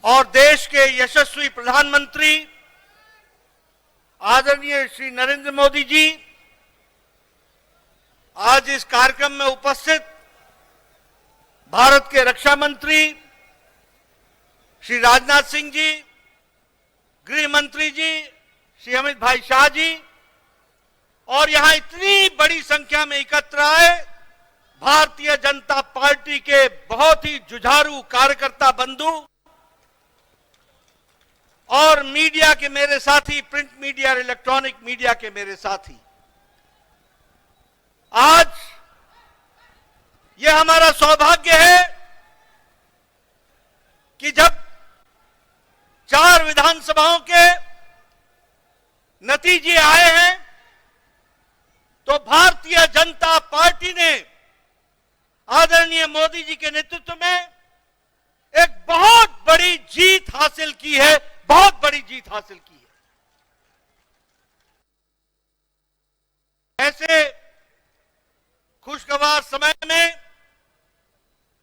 और देश के यशस्वी प्रधानमंत्री आदरणीय श्री नरेंद्र मोदी जी आज इस कार्यक्रम में उपस्थित भारत के रक्षा मंत्री श्री राजनाथ सिंह जी, गृह मंत्री जी श्री अमित भाई शाह जी और यहां इतनी बड़ी संख्या में एकत्र आए भारतीय जनता पार्टी के बहुत ही जुझारू कार्यकर्ता बंधु और मीडिया के मेरे साथी, प्रिंट मीडिया और इलेक्ट्रॉनिक मीडिया के मेरे साथी, आज यह हमारा सौभाग्य है कि जब 4 विधानसभाओं के नतीजे आए हैं तो भारतीय जनता पार्टी ने आदरणीय मोदी जी के नेतृत्व में एक बहुत बड़ी जीत हासिल की है, बहुत बड़ी जीत हासिल की है। ऐसे खुशगवार समय में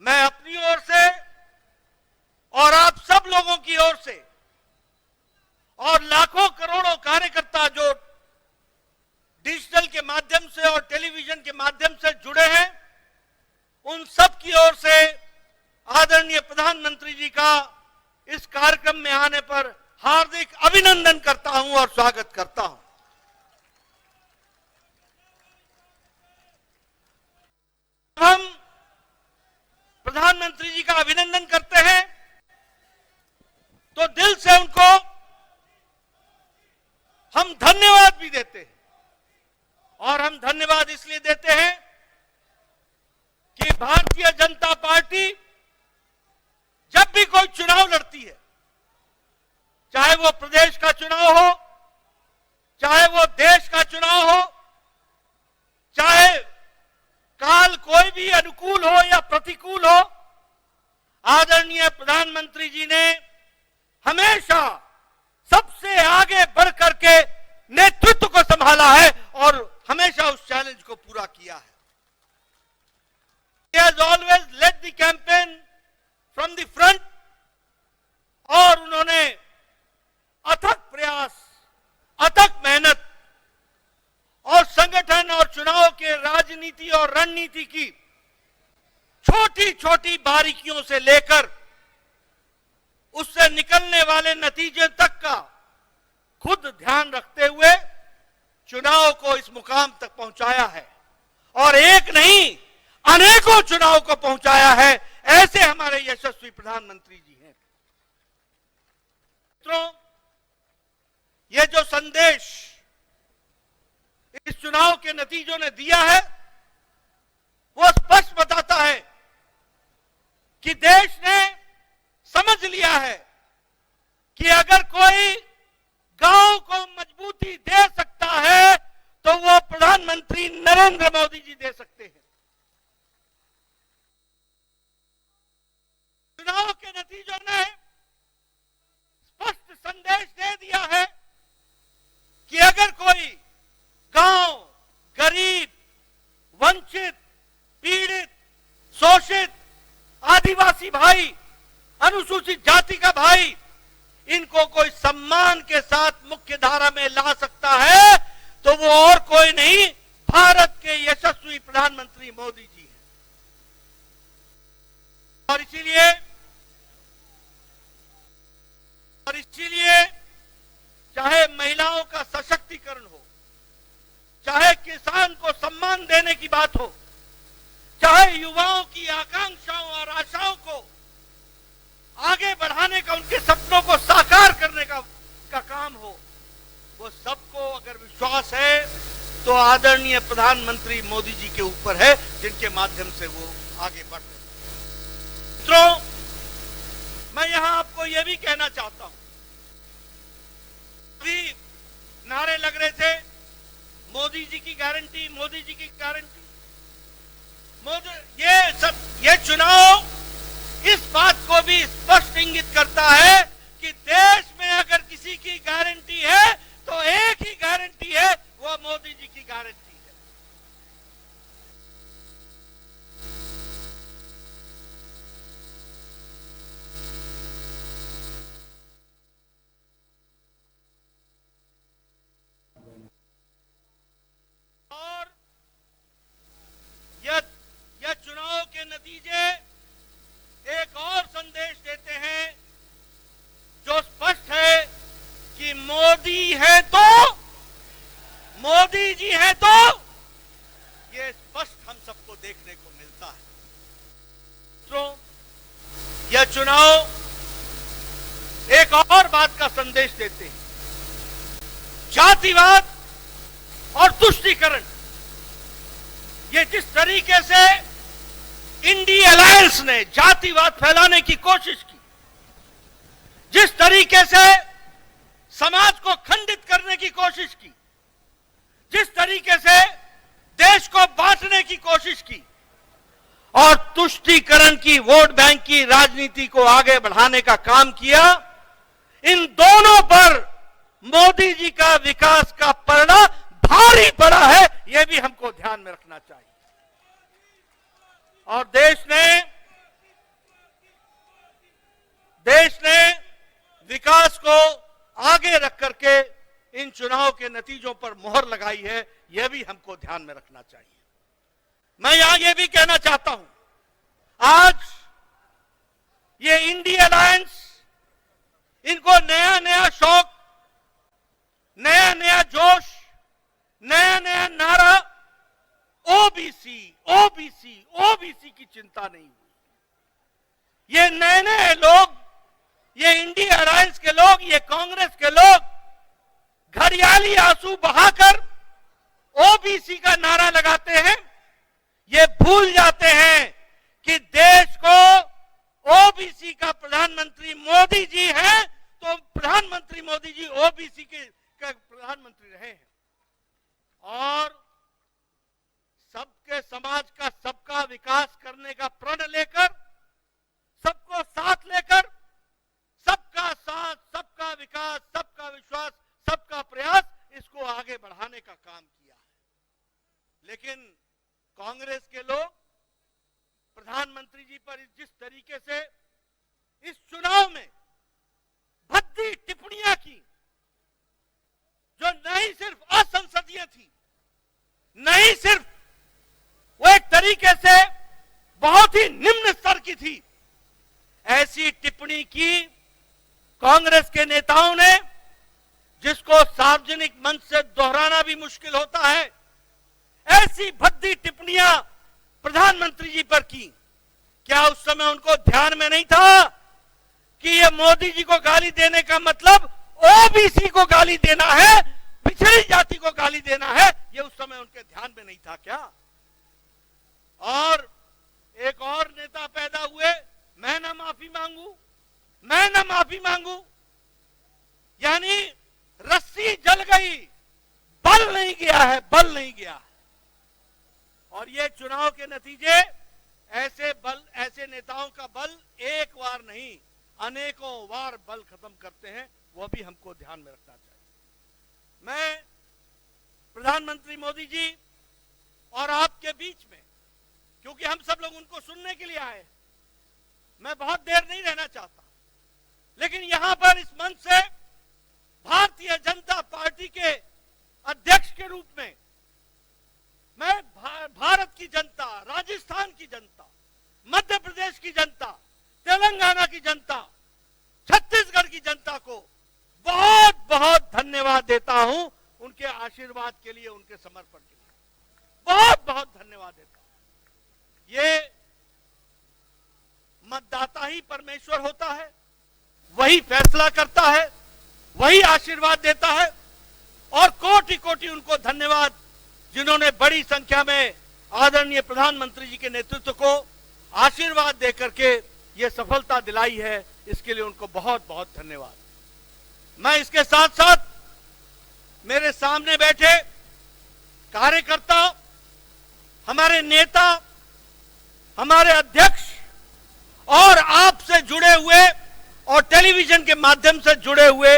मैं अपनी ओर से और आप सब लोगों की ओर से और लाखों करोड़ों कार्यकर्ता जो डिजिटल के माध्यम से और टेलीविजन के माध्यम से जुड़े हैं, उन सब की ओर से आदरणीय प्रधानमंत्री जी का इस कार्यक्रम में आने पर हार्दिक अभिनंदन करता हूं और स्वागत करता हूं। हम प्रधानमंत्री जी का अभिनंदन करते हैं तो दिल से उनको हम धन्यवाद भी देते हैं और हम धन्यवाद इसलिए देते हैं कि भारतीय जनता पार्टी जब भी कोई चुनाव लड़ती है, चाहे वो प्रदेश का चुनाव हो, चाहे वो देश का चुनाव हो, चाहे काल कोई भी अनुकूल हो या प्रतिकूल हो, आदरणीय प्रधानमंत्री जी ने हमेशा सबसे आगे बढ़ करके नेतृत्व को संभाला है और हमेशा उस चैलेंज को पूरा किया है। He has always led the campaign from the front और उन्होंने अथक प्रयास, अथक मेहनत और संगठन और चुनाव के राजनीति और रणनीति की छोटी छोटी बारीकियों से लेकर उससे निकलने वाले नतीजे तक का खुद ध्यान रखते हुए चुनाव को इस मुकाम तक पहुंचाया है और एक नहीं अनेकों चुनाव को पहुंचाया है। ऐसे हमारे यशस्वी प्रधानमंत्री जी हैं। मित्रों, ये जो संदेश इस चुनाव के नतीजों ने दिया है वो स्पष्ट बताता है कि देश ने समझ लिया है कि अगर कोई गांव को मजबूती दे सकता है तो वो प्रधानमंत्री नरेंद्र मोदी जी दे सकते हैं। चुनाव के नतीजों ने स्पष्ट संदेश दे दिया है कि अगर कोई गांव, गरीब, वंचित, पीड़ित, शोषित, आदिवासी भाई, अनुसूचित जाति का भाई, इनको कोई सम्मान के साथ मुख्य धारा में ला सकता है तो वो और कोई नहीं, भारत के यशस्वी प्रधानमंत्री मोदी जी हैं। और इसीलिए चाहे महिलाओं का सशक्तिकरण हो, चाहे किसान को सम्मान देने की बात हो, चाहे युवाओं की आकांक्षाओं और आशाओं को आगे बढ़ाने का, उनके सपनों को साकार करने का काम हो, वो सबको अगर विश्वास है तो आदरणीय प्रधानमंत्री मोदी जी के ऊपर है, जिनके माध्यम से वो आगे बढ़ रहे हैं। मित्रों, मैं यहां आपको यह भी कहना चाहता हूं, अभी नारे लग रहे थे मोदी जी की गारंटी, मोदी जी की गारंटी। ये चुनाव इस बात को भी स्पष्ट इंगित करता है कि देश में अगर किसी की गारंटी है तो एक ही गारंटी है, वो मोदी जी की गारंटी है। मोदी जी हैं तो ये स्पष्ट हम सबको देखने को मिलता है। तो यह चुनाव एक और बात का संदेश देते हैं। जातिवाद और तुष्टीकरण, ये जिस तरीके से इंडिया अलायंस ने जातिवाद फैलाने की कोशिश की, जिस तरीके से समाज को खंडित करने की कोशिश की, जिस तरीके से देश को बांटने की कोशिश की और तुष्टीकरण की, वोट बैंक की राजनीति को आगे बढ़ाने का काम किया, इन दोनों पर मोदी जी का विकास का पलड़ा भारी पड़ा है। यह भी हमको ध्यान में रखना चाहिए। और देश ने विकास को आगे रख करके इन चुनाव के नतीजों पर मोहर लगाई है। यह भी हमको ध्यान में रखना चाहिए। मैं यहां यह भी कहना चाहता हूं, आज ये इंडिया अलायंस, इनको नया नया शौक, नया नया जोश, नया नया नारा, ओबीसी ओबीसी ओबीसी की चिंता नहीं हुई। ये नए नए लोग, ये इंडिया अलायंस के लोग, ये कांग्रेस के लोग घड़ियाली आंसू बहाकर ओबीसी का नारा लगाते हैं। ये भूल जाते हैं कि देश को ओबीसी का प्रधानमंत्री मोदी जी हैं, तो प्रधानमंत्री मोदी जी ओबीसी के प्रधानमंत्री रहे हैं। और सबके समाज का सबका विकास करने का प्रण लेकर, सबको साथ लेकर, सबका साथ, सबका विकास, सबका विश्वास, सबका प्रयास, इसको आगे बढ़ाने का काम किया है। लेकिन कांग्रेस के लोग प्रधानमंत्री जी पर जिस तरीके से इस चुनाव में भद्दी टिप्पणियां की, जो नहीं सिर्फ असंसदीय थी, नहीं सिर्फ वो एक तरीके से बहुत ही निम्न स्तर की थी, ऐसी टिप्पणी की कांग्रेस के नेताओं ने, जिसको सार्वजनिक मंच से दोहराना भी मुश्किल होता है, ऐसी भद्दी टिप्पणियां प्रधानमंत्री जी पर की। क्या उस समय उनको ध्यान में नहीं था कि ये मोदी जी को गाली देने का मतलब ओबीसी को गाली देना है, पिछड़ी जाति को गाली देना है? ये उस समय उनके ध्यान में नहीं था क्या? और एक और नेता पैदा हुए, मैं ना माफी मांगू, मैं ना माफी मांगू, यानी रस्सी जल गई, बल नहीं गया है, बल नहीं गया है। और ये चुनाव के नतीजे ऐसे नेताओं का बल एक बार नहीं, अनेकों बार बल खत्म करते हैं। वो भी हमको ध्यान में रखना चाहिए। मैं प्रधानमंत्री मोदी जी और आपके बीच में, क्योंकि हम सब लोग उनको सुनने के लिए आए, मैं बहुत देर नहीं रहना चाहता, लेकिन यहां पर इस मंच से भारतीय जनता पार्टी के अध्यक्ष के रूप में मैं भारत की जनता, राजस्थान की जनता, मध्य प्रदेश की जनता, तेलंगाना की जनता, छत्तीसगढ़ की जनता को बहुत बहुत धन्यवाद देता हूं, उनके आशीर्वाद के लिए, उनके समर्पण के लिए बहुत बहुत धन्यवाद देता हूं। ये मतदाता ही परमेश्वर होता है, वही फैसला करता है, वही आशीर्वाद देता है। और कोटि कोटि उनको धन्यवाद, जिन्होंने बड़ी संख्या में आदरणीय प्रधानमंत्री जी के नेतृत्व को आशीर्वाद देकर के ये सफलता दिलाई है। इसके लिए उनको बहुत बहुत धन्यवाद। मैं इसके साथ साथ मेरे सामने बैठे कार्यकर्ता, हमारे नेता, हमारे अध्यक्ष और आपसे जुड़े हुए और टेलीविजन के माध्यम से जुड़े हुए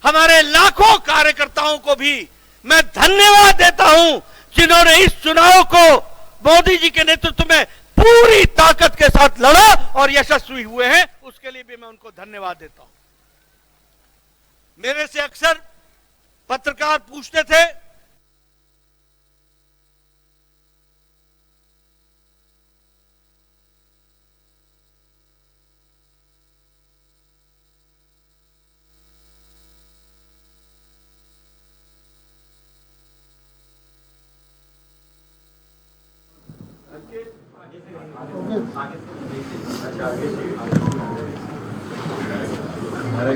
हमारे लाखों कार्यकर्ताओं को भी मैं धन्यवाद देता हूं, जिन्होंने इस चुनाव को मोदी जी के नेतृत्व में पूरी ताकत के साथ लड़ा और यशस्वी हुए हैं। उसके लिए भी मैं उनको धन्यवाद देता हूं। मेरे से अक्सर पत्रकार पूछते थे, हमारा